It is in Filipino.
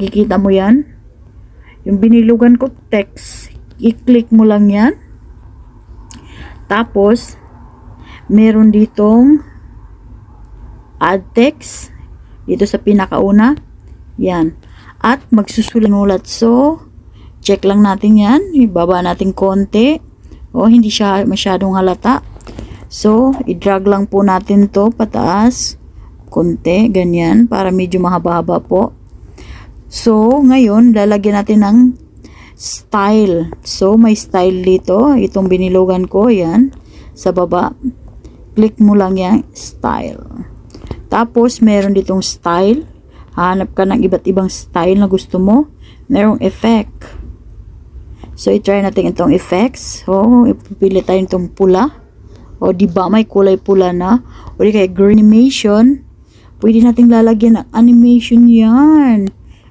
nakikita mo yan? Yung binilugan ko text, i-click mo lang yan. Tapos, meron ditong add text dito sa pinakauna. Yan. At magsusulat. So, check lang natin yan. Ibaba natin konti. O, hindi siya masyadong halata. So, i-drag lang po natin to pataas. Konti, ganyan. Para medyo mahaba-haba po. So, ngayon, lalagyan natin ng style. So, may style dito. Itong binilugan ko, yan. Sa baba. Click mo lang yan, style. Tapos, meron ditong style. Hanap ka ng iba't ibang style na gusto mo. Merong effect. So, i-try natin itong effects. So, ipipili tayo itong pula. O, diba may kulay pula na? O, di kaya green animation. Pwede nating lalagyan ng animation yan.